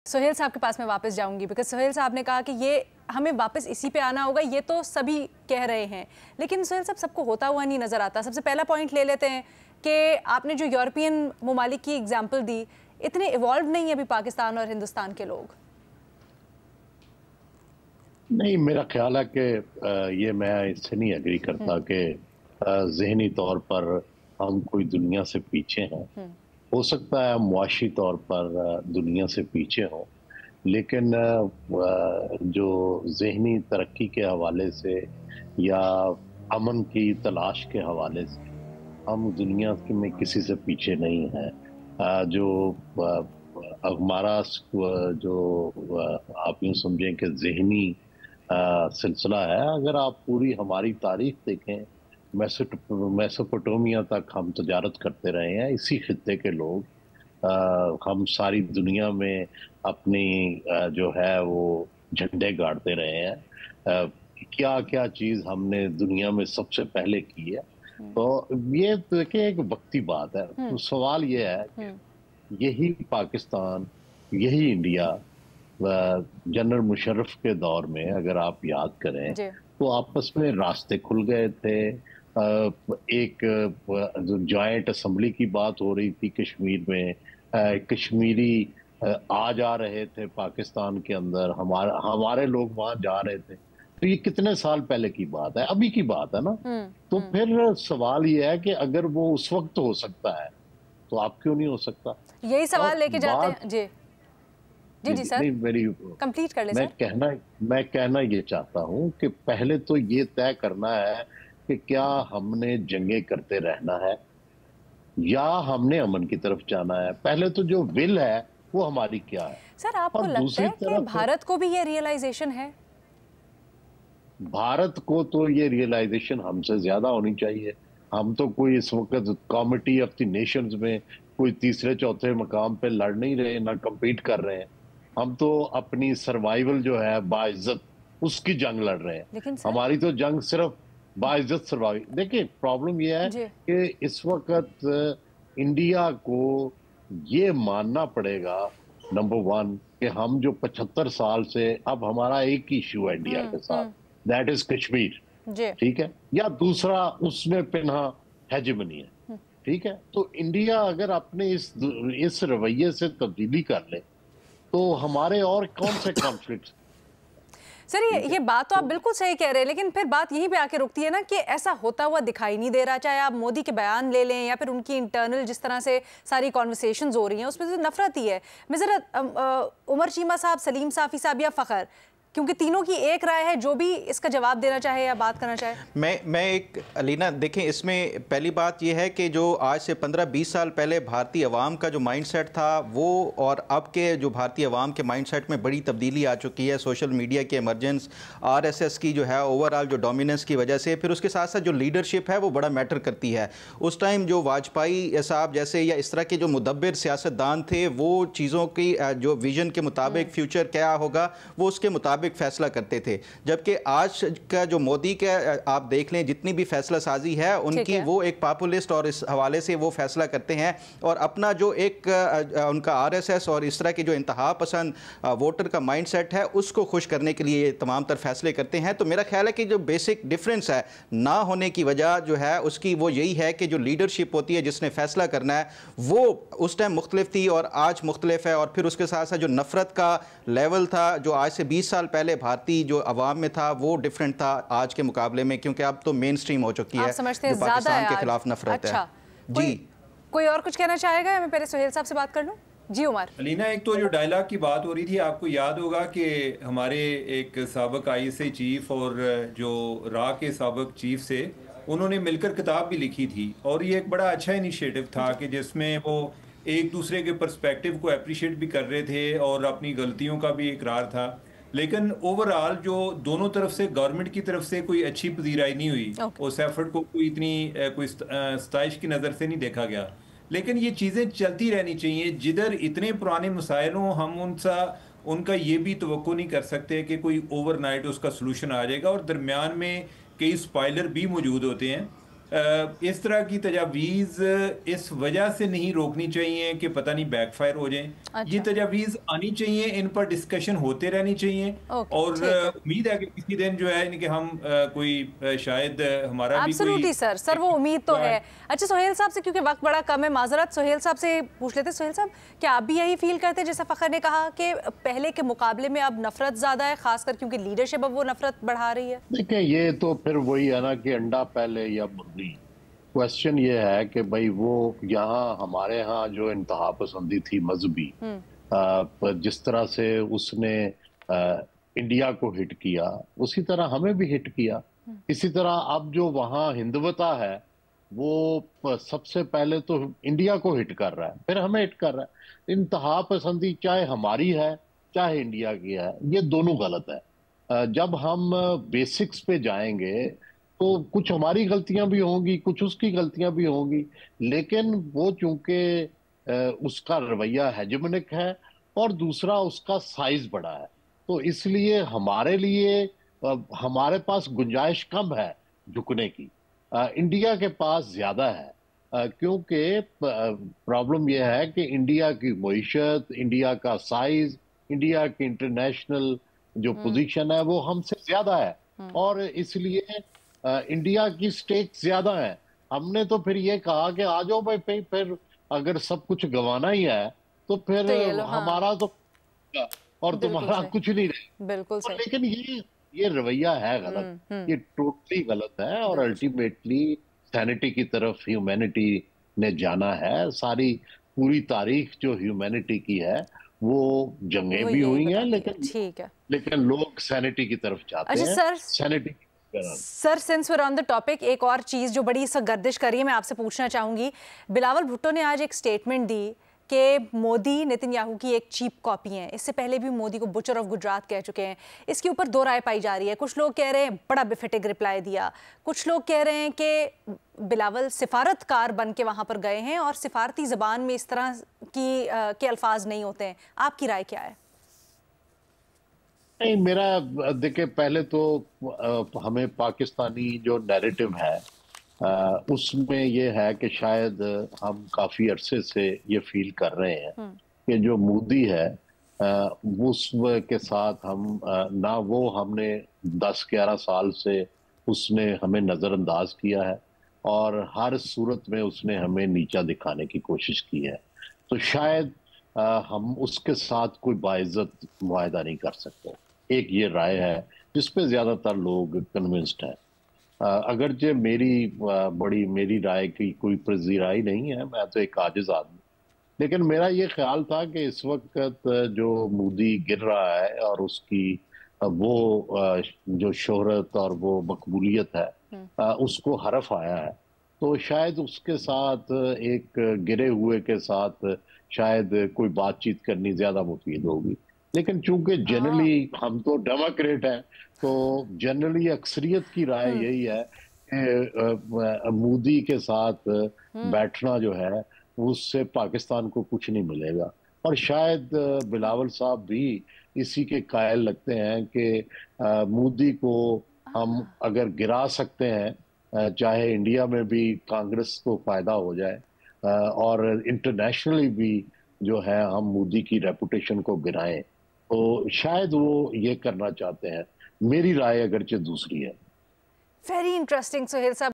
सोहेल साहब के पास मैं वापस जाऊंगी, बिकॉज सोहेल साहब ने कहा कि ये हमें वापस इसी पे आना होगा, ये तो सभी कह रहे हैं, लेकिन सोहेल साहब सबको होता हुआ नहीं नज़र आता। सबसे पहला पॉइंट ले लेते हैं कि आपने जो यूरोपियन ममालिक की एग्जाम्पल दी, इतने इवॉल्व नहीं है अभी पाकिस्तान और हिंदुस्तान के लोग। नहीं, मेरा ख्याल है कि ये मैं इससे नहीं एग्री करता कि जहनी तौर पर हम कोई दुनिया से पीछे हैं। हो सकता है मुआशी तौर पर दुनिया से पीछे हों, लेकिन जो जहनी तरक्की के हवाले से या अमन की तलाश के हवाले से हम दुनिया में किसी से पीछे नहीं हैं। जो हमारा जो आप यूँ समझें कि जहनी सिलसिला है, अगर आप पूरी हमारी तारीख देखें, मेसोपोटामिया तक हम तजारत करते रहे हैं, इसी खित्ते के लोग। हम सारी दुनिया में अपनी जो है वो झंडे गाड़ते रहे हैं। क्या क्या चीज़ हमने दुनिया में सबसे पहले की है। तो ये देखिए एक वक्ती बात है। तो सवाल ये है कि यही पाकिस्तान, यही इंडिया जनरल मुशर्रफ के दौर में अगर आप याद करें तो आपस में रास्ते खुल गए थे। एक जो जॉइंट असेंबली की बात हो रही थी कश्मीर में, कश्मीरी आ जा रहे थे पाकिस्तान के अंदर, हमारे लोग वहां जा रहे थे। तो ये कितने साल पहले की बात है, अभी की बात है ना। तो फिर सवाल ये है कि अगर वो उस वक्त हो सकता है तो आप क्यों नहीं हो सकता। यही सवाल लेके जाते हैं। जी जी जी सर, मेरी कंप्लीट कर ले सर। मैं कहना ये चाहता हूँ कि पहले तो ये तय करना है कि क्या हमने जंगे करते रहना है या हमने अमन की तरफ जाना है। पहले तो जो विल है वो हमारी क्या है। सर आपको लगता है कि भारत को भी ये रियलाइजेशन है? भारत को तो ये रियलाइजेशन हमसे ज्यादा होनी चाहिए। हम तो कोई इस वक्त कमिटी ऑफ द नेशंस में कोई तीसरे चौथे मकाम पे लड़ नहीं रहे, ना कम्पीट कर रहे हैं। हम तो अपनी सर्वाइवल जो है बाइज्जत उसकी जंग लड़ रहे हैं। हमारी तो जंग सिर्फ बाइज्जत सर्वाइव। देखिए प्रॉब्लम यह है कि इस वक्त इंडिया को ये मानना पड़ेगा नंबर वन कि हम जो 75 साल से, अब हमारा एक ही इश्यू है इंडिया के साथ, दैट इज कश्मीर, ठीक है, या दूसरा उसमें पिन्हा हेजेमनी है, ठीक है। तो इंडिया अगर अपने इस रवैये से तब्दीली कर ले तो हमारे और कौन से कॉन्फ्लिक्ट। सर ये बात तो आप बिल्कुल सही कह रहे हैं, लेकिन फिर बात यहीं पे आके रुकती है ना कि ऐसा होता हुआ दिखाई नहीं दे रहा। चाहे आप मोदी के बयान ले लें या फिर उनकी इंटरनल जिस तरह से सारी कॉन्वर्सेशंस हो रही हैं, उसमें तो नफरत ही है। मैं ज़रा उमर चीमा साहब, सलीम साफ़ी साहब या फ़खर, क्योंकि तीनों की एक राय है, जो भी इसका जवाब देना चाहे या बात करना चाहे। मैं एक अलीना, देखें इसमें पहली बात यह है कि जो आज से 15-20 साल पहले भारतीय अवाम का जो माइंडसेट था वो और अब के जो भारतीय अवाम के माइंडसेट में बड़ी तब्दीली आ चुकी है। सोशल मीडिया के इमरजेंस, आरएसएस की जो है ओवरऑल जो डोमिनेंस की वजह से, फिर उसके साथ साथ जो लीडरशिप है वो बड़ा मैटर करती है। उस टाइम जो वाजपेयी साहब जैसे या इस तरह के जो मुदब्बिर सियासतदान थे, वो चीज़ों की जो विजन के मुताबिक फ्यूचर क्या होगा वो उसके मुताबिक फैसला करते थे। जबकि आज का जो मोदी का आप देख लें, जितनी भी फैसला साजी है उनकी, वो एक पॉपुलिस्ट और इस हवाले से वो फैसला करते हैं और अपना जो एक उनका आरएसएस और इस तरह की जो इंतहा पसंद वोटर का माइंडसेट है उसको खुश करने के लिए तमाम तर फैसले करते हैं। तो मेरा ख्याल है कि जो बेसिक डिफरेंस है ना होने की वजह जो है उसकी वो यही है कि जो लीडरशिप होती है जिसने फैसला करना है वो उस टाइम मुख्तलिफ थी और आज मुख्तलिफ है। और फिर उसके साथ साथ जो नफरत का लेवल था जो आज से 20 साल पहले भारतीय जो अवाम में था वो डिफरेंट था आज के मुकाबले में, क्योंकि अब तो मेन स्ट्रीम हो चुकी है जो पाकिस्तान के खिलाफ नफरत है। जी कोई और कुछ कहना चाहेगा? मैं पहले सोहेल साहब से बात कर लूं। जी उमर। अलीना, एक तो जो डायलॉग की बात हो रही थी, आपको याद होगा कि हमारे एक साबिक आईएसआई चीफ और जो रा के साबिक चीफ से उन्होंने मिलकर किताब भी लिखी थी और ये एक बड़ा अच्छा इनिशिएटिव था कि जिसमें वो एक दूसरे के पर्सपेक्टिव को अप्रिशिएट भी कर रहे थे और अपनी गलतियों का भी इकरार था। लेकिन ओवरऑल जो दोनों तरफ से, गवर्नमेंट की तरफ से कोई अच्छी पजीराई नहीं हुई। उस एफर्ट को कोई इतनी कोई सताइश की नज़र से नहीं देखा गया। लेकिन ये चीज़ें चलती रहनी चाहिए। जिधर इतने पुराने मसाइल हों, हम उनका ये भी तवक्को नहीं कर सकते कि कोई ओवरनाइट उसका सलूशन आ जाएगा और दरमियान में कई स्पॉइलर भी मौजूद होते हैं। इस तरह की तजावीज़ इस वजह से नहीं रोकनी चाहिए कि पता नहीं बैकफायर हो जाएं। अच्छा। ये तजावीज़ आनी चाहिए, इन पर डिस्कशन होते रहनी चाहिए। और उम्मीद है कि किसी दिन जो है इनके हम कोई शायद हमारा भी कोई सर वो उम्मीद तो है। अच्छा सोहेल साहब से, क्योंकि वक्त बड़ा कम है, माजरत सोहेल साहब से पूछ लेते। सोहेल साहब, क्या आप भी यही फील करते हैं जैसा फ़खर ने कहा कि पहले के मुकाबले में अब नफरत ज़्यादा है, खासकर क्योंकि लीडरशिप अब वो नफरत बढ़ा रही है? देखिए, ये तो फिर वही है ना कि अंडा पहले या मुर्गी। क्वेश्चन ये है कि भाई वो यहाँ हमारे यहाँ जो इंतहा पसंदी थी मजहबी, जिस तरह से उसने इंडिया को हिट किया, उसी तरह हमें भी हिट किया। इसी तरह अब जो वहाँ हिंदुवता है वो सबसे पहले तो इंडिया को हिट कर रहा है, फिर हमें हिट कर रहा है। इंतहा पसंदी चाहे हमारी है चाहे इंडिया की है, ये दोनों गलत है। जब हम बेसिक्स पे जाएंगे तो कुछ हमारी गलतियां भी होंगी, कुछ उसकी गलतियां भी होंगी, लेकिन वो चूंकि उसका रवैया हेजेमनिक है और दूसरा उसका साइज बड़ा है, तो इसलिए हमारे लिए हमारे पास गुंजाइश कम है झुकने की। इंडिया के पास ज्यादा है, क्योंकि प्रॉब्लम यह है कि इंडिया की मईशत, इंडिया का साइज, इंडिया की इंटरनेशनल जो पोजीशन है वो हमसे ज्यादा है, और इसलिए इंडिया की स्टेक्स ज्यादा है। हमने तो फिर ये कहा कि आ जाओ भाई, फिर अगर सब कुछ गंवाना ही है तो फिर तो हमारा तो और तुम्हारा कुछ नहीं रहे। बिल्कुल सही। लेकिन ये रवैया है गलत, ये टोटली गलत है, और अल्टीमेटली सैनिटी की तरफ ह्यूमैनिटी ने जाना है। सारी पूरी तारीख जो ह्यूमैनिटी की है वो जंगें भी हुई हैं, लेकिन लोग सैनिटी की तरफ जाते हैं। Sanity sir, since Veer on the topic, एक और चीज़ जो बड़ी सा गर्दिश करी है मैं आपसे पूछना चाहूँगी। बिलावल भुट्टो ने आज एक स्टेटमेंट दी कि मोदी नेतन्याहू की एक चीप कॉपी है। इससे पहले भी मोदी को बुचर ऑफ गुजरात कह चुके हैं। इसके ऊपर दो राय पाई जा रही है। कुछ लोग कह रहे हैं बड़ा बिफिटिक रिप्लाई दिया, कुछ लोग कह रहे हैं कि बिलावल सिफारतकार बन के वहाँ पर गए हैं और सिफारती ज़बान में इस तरह के अल्फाज नहीं होते हैं। आपकी राय क्या है? नहीं, मेरा देखिए, पहले तो हमें पाकिस्तानी जो नैरेटिव है उसमें ये है कि शायद हम काफी अरसे से ये फील कर रहे हैं कि जो मोदी है उस के साथ हम ना वो हमने 10-11 साल से उसने हमें नजरअंदाज किया है, और हर सूरत में उसने हमें नीचा दिखाने की कोशिश की है। तो शायद हम उसके साथ कोई बाइज्जत मुआहदा नहीं कर सकते। एक ये राय है जिस पे ज्यादातर लोग कन्विंस्ड हैं। अगरचे मेरी राय की कोई पजीराई नहीं है, मैं तो एक आजिज आदमी, लेकिन मेरा ये ख्याल था कि इस वक्त जो मोदी गिर रहा है और उसकी वो जो शोहरत और वो मकबूलियत है उसको हरफ आया है, तो शायद उसके साथ एक गिरे हुए के साथ शायद कोई बातचीत करनी ज्यादा मुफीद होगी। लेकिन चूंकि जनरली हम तो डेमोक्रेट हैं, तो जनरली अक्सरियत की राय यही है कि मोदी के साथ बैठना जो है उससे पाकिस्तान को कुछ नहीं मिलेगा। और शायद बिलावल साहब भी इसी के कायल लगते हैं कि मोदी को हम अगर गिरा सकते हैं, चाहे इंडिया में भी कांग्रेस को फायदा हो जाए और इंटरनेशनली भी जो है हम मोदी की रेपुटेशन को गिराएं, तो शायद वो ये करना चाहते हैं। मेरी राय अगरचे दूसरी है। वेरी इंटरेस्टिंग सोहेल साहब।